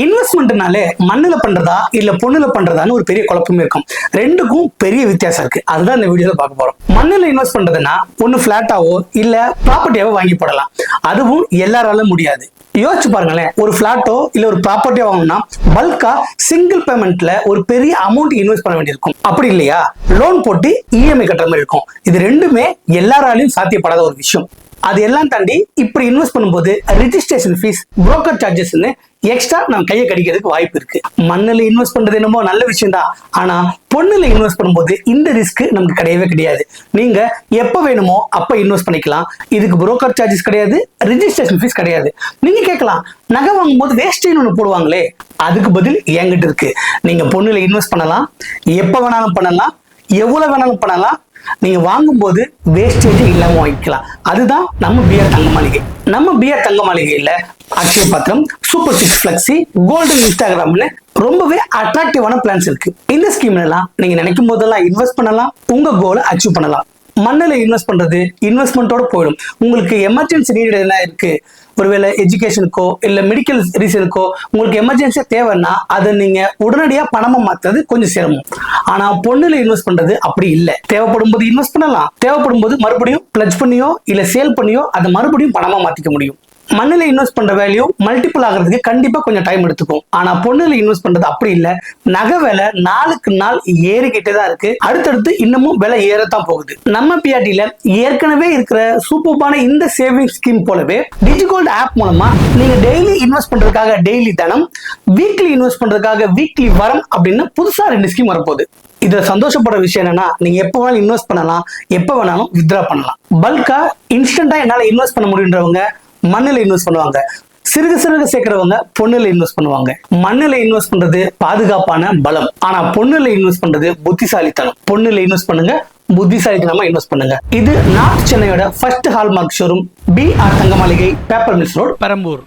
இன்வெஸ்ட்மெண்ட்னாலே மண்ணுல பண்றதா இல்ல பொண்ணுல பண்றதான்னு ஒரு பெரிய குழப்பமே இருக்கும். ரெண்டுக்கும் பெரிய வித்தியாசம் இருக்கு. அதுதான் இந்த வீடியோல பார்க்க போறோம். மண்ணுல இன்வெஸ்ட் பண்றதுன்னா ஒன்னு பிளாட்டாவோ இல்ல ப்ராப்பர்ட்டியாவோ வாங்கி போடலாம். அதுவும் எல்லாராலும் முடியாது. யோசிச்சு பாருங்களேன், ஒரு பிளாட்டோ இல்ல ஒரு ப்ராப்பர்ட்டியோ வாங்கணும்னா பல்கா சிங்கிள் பேமெண்ட்ல ஒரு பெரிய அமௌண்ட் இன்வெஸ்ட் பண்ண வேண்டியிருக்கும். அப்படி இல்லையா லோன் போட்டு இஎம்ஐ கட்டுற மாதிரி இருக்கும். இது ரெண்டுமே எல்லாராலையும் சாத்தியப்படாத ஒரு விஷயம். அது எல்லாம் தாண்டி இப்படி இன்வெஸ்ட் பண்ணும்போது ரிஜிஸ்ட்ரேஷன் ஃபீஸ், புரோக்கர் சார்ஜஸ்ன்னு எக்ஸ்ட்ரா நம்ம கையை கடிக்கிறதுக்கு வாய்ப்பு இருக்கு. மண்ணுல இன்வெஸ்ட் பண்றது என்னமோ நல்ல விஷயம் தான். ஆனா பொண்ணுல இன்வெஸ்ட் பண்ணும்போது இந்த ரிஸ்க் நமக்கு கிடையவே கிடையாது. நீங்க எப்ப வேணுமோ அப்ப இன்வெஸ்ட் பண்ணிக்கலாம். இதுக்கு புரோக்கர் சார்ஜஸ் கிடையாது, ரிஜிஸ்ட்ரேஷன் ஃபீஸ் கிடையாது. நீங்க கேட்கலாம், நகை வாங்கும் போது வேஸ்டேஜ் ஒன்று போடுவாங்களே, அதுக்கு பதில் என்கிட்ட இருக்கு. நீங்க பொண்ணுல இன்வெஸ்ட் பண்ணலாம், எப்ப வேணாலும் பண்ணலாம், எவ்வளவு வேணாலும் பண்ணலாம். நீங்க வாங்கும்போது வேஸ்டேஜ் இல்லாம வாங்கிக்கலாம். அதுதான் நம்ம பிஆர் தங்க மாளிகை. நம்ம பிஆர் தங்க மாளிகையில அக்ஷய பத்திரம், சூப்பர் சிக்ஸ் பிளக்ஸி, கோல்டன் இன்ஸ்டாகிராம்னு ரொம்பவே அட்ராக்டிவான பிளான்ஸ் இருக்கு. இந்த ஸ்கீம்ல எல்லாம் நீங்க நினைக்கும் போதெல்லாம் இன்வெஸ்ட் பண்ணலாம், உங்க கோலை அச்சீவ் பண்ணலாம். மண்ணில் இன்வெஸ்ட் பண்றது இன்வெஸ்ட்மெண்ட்டோட போயிடும். உங்களுக்கு எமர்ஜென்சி நீட் என்ன இருக்கு, ஒருவேளை எஜுகேஷனுக்கோ இல்ல மெடிக்கல் ரீசனுக்கோ உங்களுக்கு எமர்ஜென்சியா தேவைன்னா அதை நீங்க உடனடியா பணமா மாத்துறது கொஞ்சம் சிரமம். ஆனா பொண்ணுல இன்வெஸ்ட் பண்றது அப்படி இல்லை. தேவைப்படும் போது இன்வெஸ்ட் பண்ணலாம், தேவைப்படும் போது மறுபடியும் பிளட்ஜ் பண்ணியோ இல்ல சேல் பண்ணியோ அதை மறுபடியும் பணமா மாத்திக்க முடியும். மண்ணில் இன்வெஸ்ட் பண்ற வேல்யூ மல்டிபிள் ஆகிறதுக்கு கண்டிப்பா கொஞ்சம் டைம் எடுத்துக்கும். ஆனா பொண்ணுல இன்வெஸ்ட் பண்றது அப்படி இல்லை. நகை விலை நாளுக்கு நாள் ஏறிக்கிட்டே தான் இருக்கு. அடுத்தடுத்து இன்னமும் விலை ஏறத்தான் போகுது. நம்ம பிஆர்டில ஏற்கனவே இருக்கிற சூப்பர்பான இந்த சேவிங் ஸ்கீம் போலவே டிஜிகோல்ட் ஆப் மூலமா நீங்க டெய்லி இன்வெஸ்ட் பண்றதுக்காக டெய்லி தனம், வீக்லி இன்வெஸ்ட் பண்றதுக்காக வீக்லி வரம் அப்படின்னு புதுசா 2 ஸ்கீம் வரப்போகுது. இதுல சந்தோஷப்படுற விஷயம் என்னன்னா, நீங்க எப்ப வேணாலும் இன்வெஸ்ட் பண்ணலாம், எப்ப வேணாலும் வித்ரா பண்ணலாம். பல்கா இன்ஸ்டன்டா என்னால இன்வெஸ்ட் பண்ண முடியுன்றவங்க மண்ணில் இன்வெஸ்ட் பண்ணுவாங்க. சிறுக சிறுக சேர்க்கிறவங்க பொண்ணுல இன்வெஸ்ட் பண்ணுவாங்க. மண்ணுல இன்வெஸ்ட் பண்றது பாதுகாப்பான பலம். ஆனா பொண்ணுல இன்வெஸ்ட் பண்றது புத்திசாலித்தனம். பொண்ணுல இன்வெஸ்ட் பண்ணுங்க, புத்திசாலித்தனமா இன்வெஸ்ட் பண்ணுங்க. இது நார்த் சென்னையோட ஃபர்ஸ்ட் ஹால்மார்க் ஷோரூம், பிஆர் தங்க மாளிகை, பேப்பர் மில்ஸ் ரோட், பெரம்பூர்.